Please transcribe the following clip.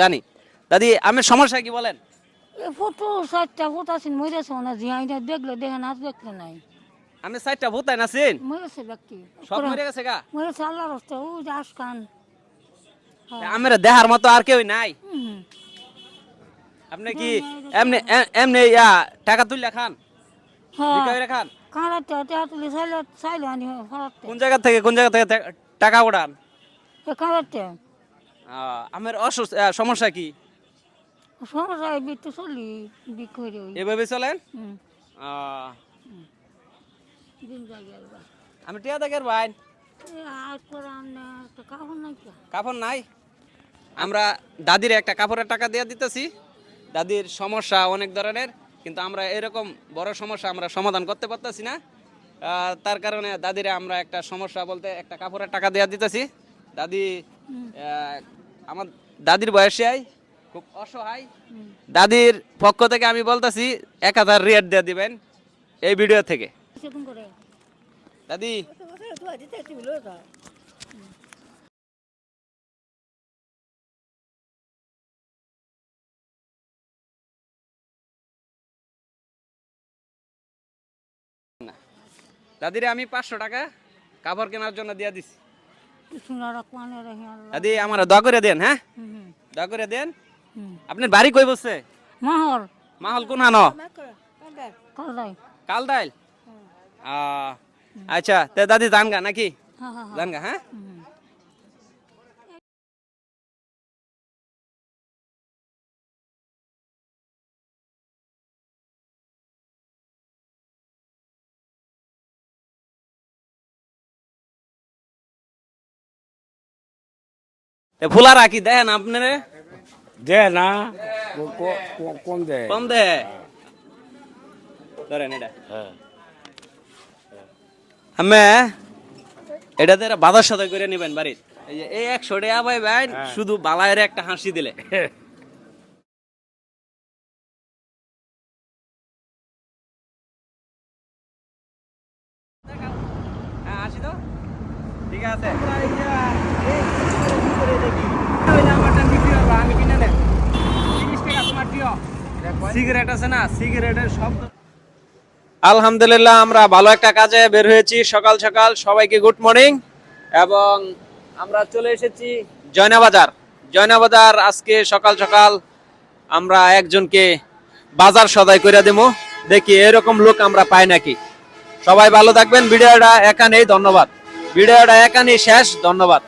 জানি। দাদি আমি সমস্যা কি বলেন? ফটো 4টা ফটো আছে মরেছে না জিয়াইনা দেখলে দেখেন আজ দেখলে নাই আমি 4টা ভূতাই নাছিন মরেছে ব্যক্তি সব মরে গেছে গা। মরেছে আল্লাহর রাস্তা ও যে আসকান আমরা দেহার মতো আর কেউ নাই। হুম আপনি কি এমনি এমনি টাকা তুললে খান? বিকাইরে খান? কারাতে তুলি চাইলে আনি ফরাতে কোন জায়গা থেকে টাকা উড়ান? কারাতে আমার সমস্যা কি? সমস্যা বিটু চলি বিকরে এভাবে চলেন? হুম আহ, দিন যাগে আলবা আমি টিয়া দেখের ভাই আজ করে আনে একটা কাপড় নাই কি কাপড় নাই। আমরা দাদির একটা কাপড়ের টাকা দিয়ে দিতেছি। দাদির সমস্যা অনেক ধরনের, কিন্তু আমরা এরকম বড় সমস্যা আমরা সমাধান করতে পারতেছি না। তার কারণে দাদিরে আমরা একটা সমস্যা বলতে একটা কাপড়ের টাকা দিয়ে দিতেছি। দাদি আমার দাদির বয়সে খুব অসহায়। দাদির পক্ষ থেকে আমি বলতেছি 1000 রিয়াল দিয়ে দিবেন এই ভিডিও থেকে। সেরকম করে দাদি দাদিরে আমি 500 টাকা কাপড় কেনার জন্য দিয়ে দিছি। সোনারা কোয়ানে রাখি আল্লাহ দাদি আমার দয়া করে দেন, হ্যাঁ দয়া করে দেন। আপনার বাড়ি কই বসছে? মাহল মাহল কোন হানো? কালাই কালদাইল। আচ্ছা তে দাদি জানগা নাকি? হ্যাঁ হ্যাঁ জানগা, হ্যাঁ। ফুলা রাখি দেন আপনারে দে না কম দে কম দে ধরেন এটা। আমি এটাতে বাজার সদাই করে নিবেন বাড়ির। এই 100 টাকা ভাই ভাই শুধু বালায়ের একটা হাসি দিলে। হ্যাঁ হাসি তো ঠিক আছে। সিগারেট আছে না, সিগারেটের শব্দ। আলহামদুলিল্লাহ আমরা ভালো একটা কাজে বের হয়েছি সকাল সকাল। সবাইকে গুড মর্নিং। এবং আমরা চলে এসেছি জয়নাবাজার। জয়নাবাজার আজকে সকাল সকাল আমরা একজনকে বাজার সদাই করে দেবো, দেখি এরকম লোক আমরা পাই নাকি। সবাই ভালো থাকবেন। ভিডিওটা এখানেই, ধন্যবাদ। ভিডিওটা এখানেই শেষ, ধন্যবাদ।